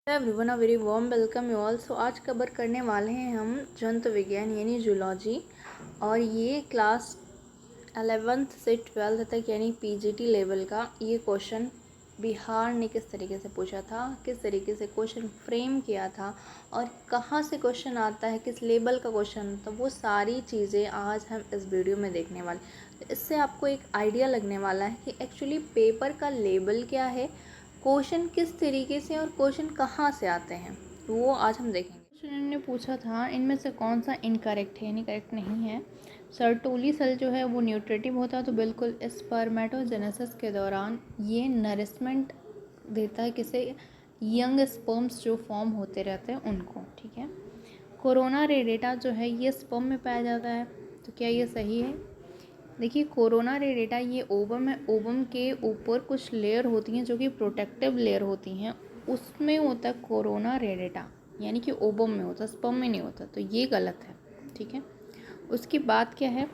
Everyone a very warm welcome you all. So आज cover करने वाले हैं हम जंतु विज्ञान यानी जूलॉजी, और ये क्लास 11th से 12th तक यानी पीजीटी लेवल का ये क्वेश्चन बिहार ने किस तरीके से पूछा था, किस तरीके से क्वेश्चन फ्रेम किया था और कहाँ से क्वेश्चन आता है, किस लेवल का क्वेश्चन, तो वो सारी चीज़ें आज हम इस वीडियो में देखने वाले। तो इससे आपको एक आइडिया लगने वाला है कि एक्चुअली पेपर का लेवल क्या है, क्वेश्चन किस तरीके से और क्वेश्चन कहाँ से आते हैं, तो वो आज हम देखेंगे। क्वेश्चन ने पूछा था इनमें से कौन सा इनकरेक्ट है, यानी करेक्ट नहीं है। सर्टोली सेल जो है वो न्यूट्रेटिव होता है, तो बिल्कुल स्पर्मेटोजेनेसिस के दौरान ये नरिशमेंट देता है किसे, यंग स्पर्म्स जो फॉर्म होते रहते हैं उनको। ठीक है, कोरोना रेडेटा जो है ये स्पर्म में पाया जाता है, तो क्या ये सही है? देखिए, कोरोना रेडेटा ये ओवम है, ओवम के ऊपर कुछ लेयर होती हैं जो कि प्रोटेक्टिव लेयर होती हैं, उसमें होता है कोरोना रेडेटा, यानी कि ओवम में होता है, स्पर्म में नहीं होता, तो ये गलत है। ठीक है, उसकी बात क्या है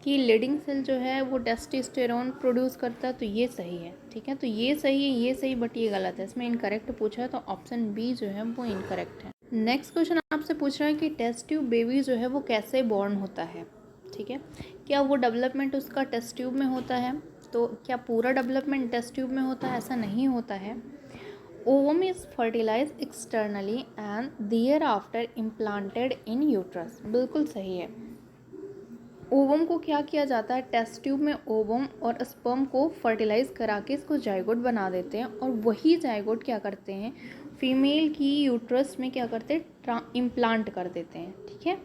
कि लीडिंग सेल जो है वो टेस्टोस्टेरोन प्रोड्यूस करता है, तो ये सही है। ठीक है, तो ये सही है, ये सही, बट ये गलत है, इसमें इनकरेक्ट पूछा है, तो ऑप्शन बी जो है वो इनकरेक्ट है। नेक्स्ट क्वेश्चन आपसे पूछ रहा है कि टेस्ट ट्यूब बेबी जो है वो कैसे बॉर्न होता है। ठीक है, क्या वो डेवलपमेंट उसका टेस्ट ट्यूब में होता है? तो क्या पूरा डेवलपमेंट टेस्ट ट्यूब में होता है? ऐसा नहीं होता है। Ovum is fertilize externally and there after implanted in uterus, बिल्कुल सही है। ओवम को क्या किया जाता है, टेस्ट ट्यूब में ओवम और स्पर्म को फर्टिलाइज करा के इसको जाइगोट बना देते हैं, और वही जाइगोट क्या करते हैं, फीमेल की यूट्रस में क्या करते हैं, इम्प्लांट कर देते हैं। ठीक है,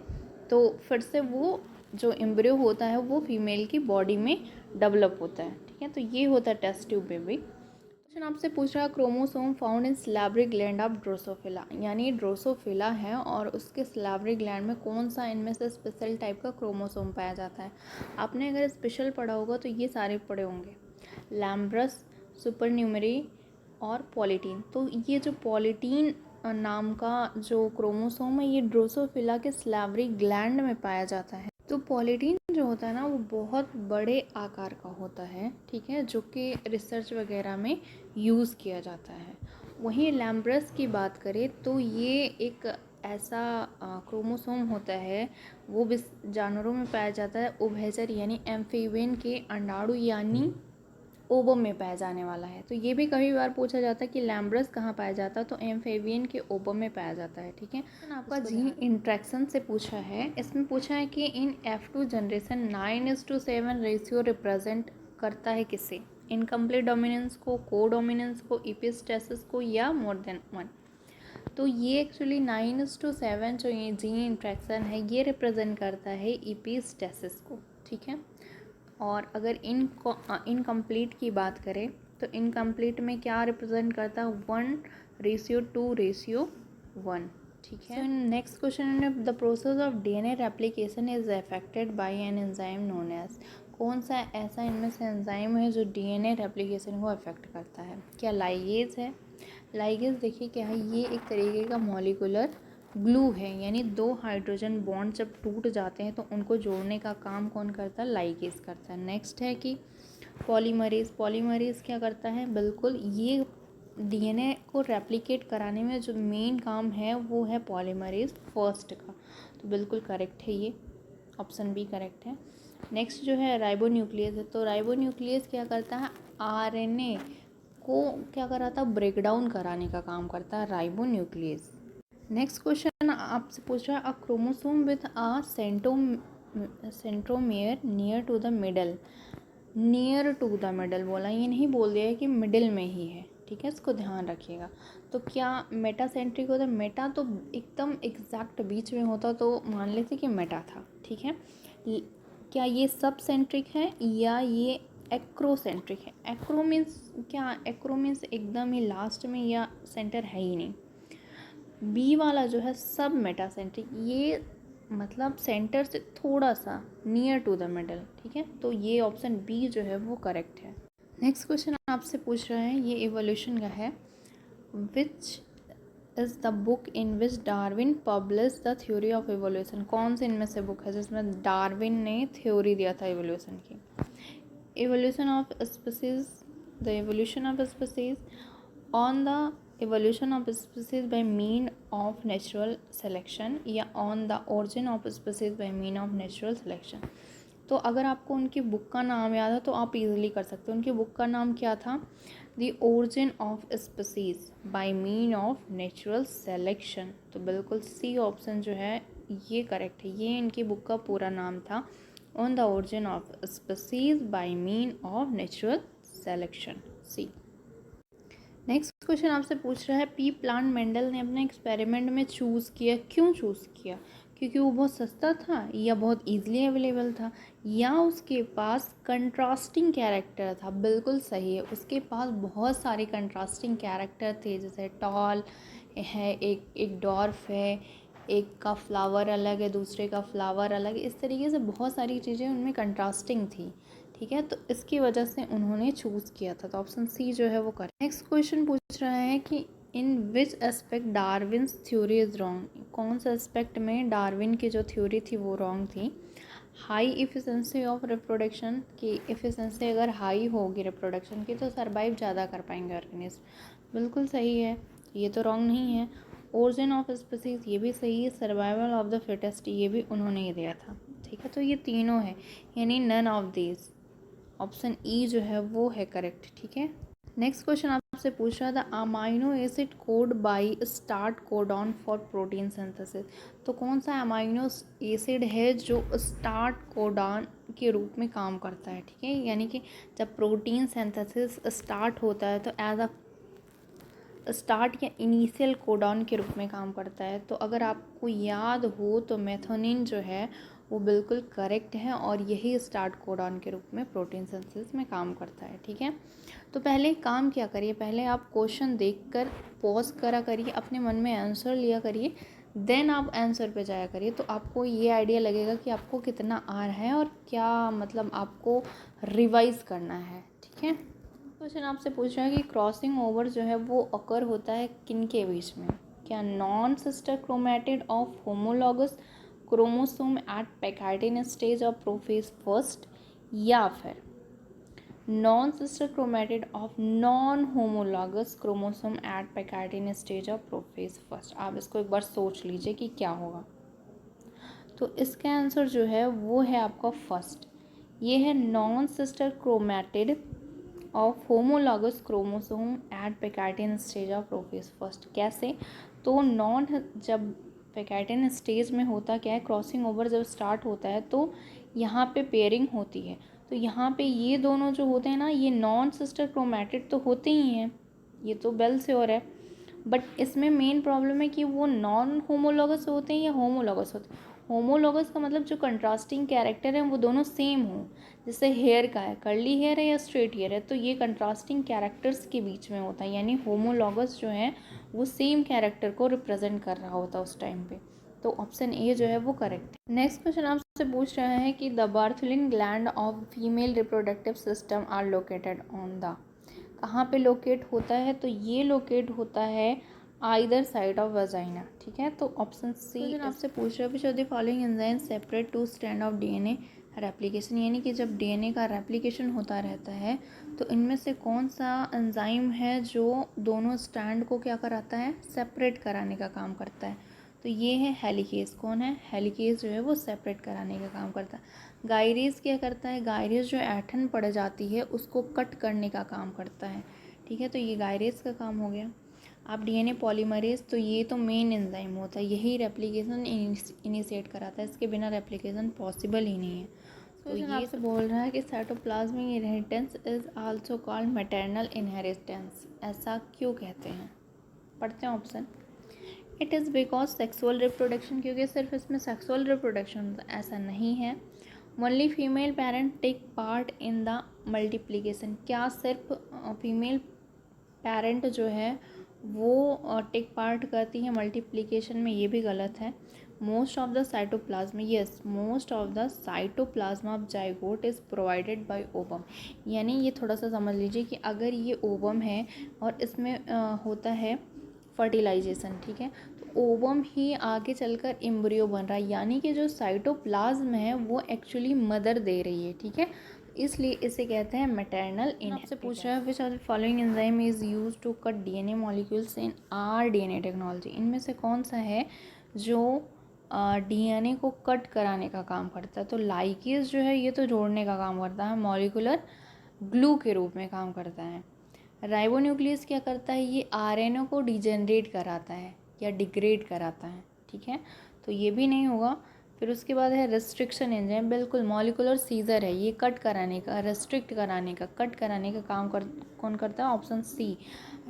तो फिर से वो जो एम्ब्रियो होता है वो फीमेल की बॉडी में डेवलप होता है। ठीक है, तो ये होता है टेस्ट ट्यूब बेबी। क्वेश्चन आपसे पूछ रहा है chromosome found in salivary gland of Drosophila, यानी ड्रोसोफिला है और उसके सिलेब्री ग्लैंड में कौन सा इनमें से स्पेशल टाइप का क्रोमोसोम पाया जाता है। आपने अगर स्पेशल पढ़ा होगा तो ये सारे पढ़े होंगे, लैम्ब्रस, सुपरन्यूमरी और पॉलीटीन। तो ये जो पॉलीटीन नाम का जो क्रोमोसोम है ये ड्रोसोफिला के सिलेब्री ग्लैंड में पाया जाता है। तो पॉलीटीन जो होता है ना वो बहुत बड़े आकार का होता है। ठीक है, जो कि रिसर्च वगैरह में यूज़ किया जाता है। वहीं लैम्ब्रस की बात करें तो ये एक ऐसा क्रोमोसोम होता है, वो भी जानवरों में पाया जाता है, उभयचर यानी एम्फीबियन के अंडाणु यानी ओवम में पाया जाने वाला है। तो ये भी कभी बार पूछा जाता है कि लैम्ब्रस कहाँ पाया जाता है, तो एम्फीबियन के ओवम में पाया जाता है। ठीक है, आपका जीन इंट्रैक्शन से पूछा है, इसमें पूछा है कि इन F2 जनरेशन 9:7 रेशियो रिप्रेजेंट करता है किसे, इनकम्प्लीट डोमिनेंस को, को डोमिनेंस को, इपिस्टेसिस को, या मोर देन वन। तो ये एक्चुअली 9:7 जो ये जीन इंट्रैक्शन है ये रिप्रेजेंट करता है इपिस्टेसिस को। ठीक है, और अगर इनकम्प्लीट की बात करें तो इनकम्प्लीट में क्या रिप्रेजेंट करता है, 1:2:1। ठीक है, नेक्स्ट क्वेश्चन है the process of DNA replication is affected by an enzyme known as, कौन सा ऐसा इनमें से एंजाइम है जो डीएनए रेप्लिकेशन को अफेक्ट करता है? क्या लाइगेज है? लाइगेज देखिए क्या है, ये एक तरीके का मॉलिकुलर ग्लू है, यानी दो हाइड्रोजन बॉन्ड जब टूट जाते हैं तो उनको जोड़ने का काम कौन करता है, लाइगेज करता है। नेक्स्ट है कि पॉलीमरेज, पॉलीमरेज क्या करता है, बिल्कुल ये डीएनए को रेप्लिकेट कराने में जो मेन काम है वो है पॉलीमरेज फर्स्ट का, तो बिल्कुल करेक्ट है ये, ऑप्शन बी करेक्ट है। नेक्स्ट जो है राइबोन्यूक्लियस है, तो राइबोन्यूक्लियस क्या करता है, आरएनए को क्या कराता है, ब्रेक डाउन कराने का काम करता है राइबोन्यूक्लियस। नेक्स्ट क्वेश्चन आपसे पूछ रहा है a chromosome with a centromere near to the middle, near to the middle बोला, ये नहीं बोल दिया है कि मिडिल में ही है। ठीक है, इसको ध्यान रखिएगा। तो क्या मेटासेंट्रिक होता है, मेटा तो एकदम एग्जैक्ट बीच में होता तो मान लेते कि मेटा था। ठीक है, क्या ये सब सेंट्रिक है या ये एक्रोसेंट्रिक है? एक्रो मीन्स क्या, एक्रो मीन्स एकदम ही लास्ट में या सेंटर है ही नहीं। बी वाला जो है सब मेटासेंट्रिक, ये मतलब सेंटर से थोड़ा सा नियर टू द मिडल। ठीक है, तो ये ऑप्शन बी जो है वो करेक्ट है। नेक्स्ट क्वेश्चन आपसे पूछ रहे हैं, ये इवोल्यूशन का है, which is the book in which Darwin publish the theory of evolution, कौन से इनमें से बुक है जिसमें डार्विन ने थ्योरी दिया था इवोल्यूशन की? Evolution of species, the evolution of species, on the evolution of species by mean of natural selection या on the origin of species by mean of natural selection। तो अगर आपको उनकी बुक का नाम याद है तो आप इजीली कर सकते हो। उनकी बुक का नाम क्या था? The origin of species by mean of natural selection. तो बिल्कुल सी ऑप्शन जो है ये करेक्ट है। ये इनकी बुक का पूरा नाम था, on the origin of species by mean of natural selection, C. Next question आपसे पूछ रहा है, पी प्लांट मेंडल ने अपने एक्सपेरिमेंट में चूज़ किया, क्यों चूज़ किया? क्योंकि वो बहुत सस्ता था, या बहुत इजीली अवेलेबल था, या उसके पास कंट्रास्टिंग कैरेक्टर था? बिल्कुल सही है, उसके पास बहुत सारे कंट्रास्टिंग कैरेक्टर थे, जैसे टॉल है, एक डॉर्फ है, एक का फ्लावर अलग है, दूसरे का फ्लावर अलग है, इस तरीके से बहुत सारी चीज़ें उनमें कंट्रास्टिंग थी। ठीक है, तो इसकी वजह से उन्होंने चूज़ किया था, तो ऑप्शन सी जो है वो करेक्ट। नेक्स्ट क्वेश्चन पूछ रहा है कि in which aspect Darwin's theory is wrong. कौन सा एस्पेक्ट में डार्विन की जो थ्योरी थी वो रॉन्ग थी? हाई इफ़िशेंसी ऑफ रिप्रोडक्शन की इफ़िशेंसी अगर हाई होगी रिप्रोडक्शन की तो सर्वाइव ज़्यादा कर पाएंगे ऑर्गेनिज्म। बिल्कुल सही है, ये तो रॉन्ग नहीं है। ओरिजिन ऑफ स्पीसीज ये भी सही है। सर्वाइवल ऑफ द फिटेस्ट ये भी उन्होंने ही दिया था। ठीक है, तो ये तीनों है, यानी none of these, option E जो है वो है करेक्ट। ठीक है, नेक्स्ट क्वेश्चन आपसे पूछ रहा था, amino acid code by start codon for protein synthesis. तो कौन सा अमाइनो एसिड है जो स्टार्ट कोडॉन के रूप में काम करता है? ठीक है, यानी कि जब प्रोटीन सिंथेसिस स्टार्ट होता है तो एज अ स्टार्ट या इनिशियल कोडॉन के रूप में काम करता है। तो अगर आपको याद हो तो मेथोनिन जो है वो बिल्कुल करेक्ट है, और यही स्टार्ट कोडॉन के रूप में प्रोटीन सिंथेसिस में काम करता है। ठीक है, तो पहले काम क्या करिए, पहले आप क्वेश्चन देखकर पॉज करा करिए, अपने मन में आंसर लिया करिए, देन आप आंसर पे जाया करिए, तो आपको ये आइडिया लगेगा कि आपको कितना आ रहा है और क्या मतलब आपको रिवाइज करना है। ठीक है, क्वेश्चन आपसे पूछ रहा है कि क्रॉसिंग ओवर जो है वो अकर होता है किन के बीच में? क्या non sister chromatid of homologous chromosome at pachytene stage of prophase first, या फिर non sister chromatid of non homologous chromosome at pachytene stage of prophase first? आप इसको एक बार सोच लीजिए कि क्या होगा। तो इसका आंसर जो है वो है आपका फर्स्ट, ये है non sister chromatid of homologous chromosome at pachytene stage of prophase first. कैसे? तो नॉन जब पैकाइटिन स्टेज में होता क्या है, क्रॉसिंग ओवर जब स्टार्ट होता है तो यहाँ पे पेयरिंग होती है, तो यहाँ पे ये दोनों जो होते हैं ना, ये नॉन सिस्टर क्रोमैटिड तो होते ही हैं, ये तो वेल श्योर है, बट इसमें मेन प्रॉब्लम है कि वो नॉन होमोलॉगस होते हैं या होमोलॉगस होते हैं। होमोलॉगस का मतलब जो कंट्रास्टिंग कैरेक्टर है वो दोनों सेम हो, जैसे हेयर का है, कर्ली हेयर है या स्ट्रेट हेयर है, तो ये कंट्रास्टिंग कैरेक्टर्स के बीच में होता है, यानी होमोलॉगस जो है वो सेम कैरेक्टर को रिप्रेजेंट कर रहा होता है उस टाइम पे। तो ऑप्शन ए जो है वो करेक्ट है। नेक्स्ट क्वेश्चन आपसे पूछ रहे हैं कि the Bartholin gland of female reproductive system are located on the, कहाँ पे लोकेट होता है? तो ये लोकेट होता है आइदर साइड ऑफ वजाइना। ठीक है, तो ऑप्शन सी आपसे पूछ रहे हैं, which of the following enzyme separate two strand of DNA replication, यानी कि जब डीएनए का रेप्लिकेशन होता रहता है तो इनमें से कौन सा एंजाइम है जो दोनों स्ट्रैंड को क्या कराता है, सेपरेट कराने का काम करता है? तो ये है हेलिकेज। कौन है? हेलिकेज जो है वो सेपरेट कराने का काम करता है। गायरेज क्या करता है? गायरेज जो ऐठन पड़ जाती है उसको कट करने का काम करता है। ठीक है, तो ये गायरेज का काम हो गया। आप डीएनए पॉलीमरेज, तो ये तो मेन एंजाइम होता है, यही रेप्लिकेशन इनिशिएट कराता है, इसके बिना रेप्लिकेशन पॉसिबल ही नहीं है। तो ये आपसे बोल रहा है कि cytoplasmic inheritance is also called maternal inheritance, ऐसा क्यों कहते हैं? पढ़ते हैं option. It is because sexual reproduction, क्योंकि सिर्फ इसमें सेक्सुअल रिप्रोडक्शन होता है, ऐसा नहीं है। Only female parent take part in the multiplication, क्या सिर्फ फीमेल पेरेंट जो है वो टेक पार्ट करती है मल्टीप्लिकेशन में? ये भी गलत है। Most of the cytoplasm, yes, most of the cytoplasm of zygote is provided by ovum, यानी ये थोड़ा सा समझ लीजिए कि अगर ये ओवम है और इसमें होता है फर्टिलाइजेशन, ठीक है, तो ओवम ही आगे चलकर एम्ब्रियो बन रहा है, यानी कि जो साइटोप्लाज्म है वो एक्चुअली मदर दे रही है। ठीक है, इसलिए इसे कहते हैं मैटरनल इनहिबिटर। आपसे पूछ रहा है which are the following enzyme is use to cut DNA molecules in rDNA technology. इनमें से कौन सा है जो डीएनए को कट कराने का काम करता है? तो लाइकेज जो है ये तो जोड़ने का काम करता है, मॉलिक्यूलर ग्लू के रूप में काम करता है। राइबोन्यूक्लियस क्या करता है? ये आरएनए को डिजेनरेट कराता है या डिग्रेड कराता है, ठीक है, तो ये भी नहीं होगा। फिर उसके बाद है रेस्ट्रिक्शन एंजाइम, बिल्कुल मॉलिक्यूलर सीजर है, ये कट कराने का, रेस्ट्रिक्ट कराने का, कट कराने का काम कौन करता है? ऑप्शन सी,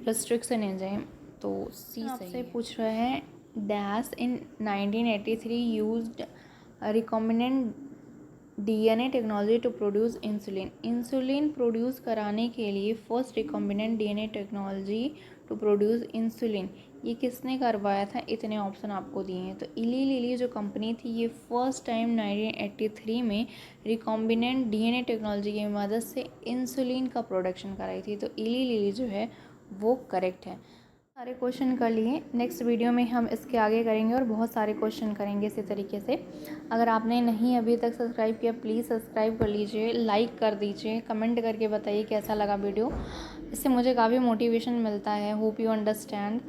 रेस्ट्रिक्शन एंजाइम, तो सी सही है। आपसे पूछ रहे हैं dash in 1983 used recombinant DNA technology to produce insulin. Insulin produce कराने के लिए first recombinant DNA technology to produce insulin, ये किसने करवाया था? इतने ऑप्शन आपको दिए हैं। तो इली लिली जो कंपनी थी ये फर्स्ट टाइम 1983 में रिकॉम्बिनेंट डीएनए टेक्नोलॉजी की मदद से इंसुलिन का प्रोडक्शन कराई थी। तो इली लिली जो है वो करेक्ट है। सारे क्वेश्चन कर लिए, नेक्स्ट वीडियो में हम इसके आगे करेंगे और बहुत सारे क्वेश्चन करेंगे इसी तरीके से। अगर आपने नहीं अभी तक सब्सक्राइब किया प्लीज़ सब्सक्राइब कर लीजिए, लाइक कर दीजिए, कमेंट करके बताइए कैसा लगा वीडियो, इससे मुझे काफ़ी मोटिवेशन मिलता है। Hope you understand.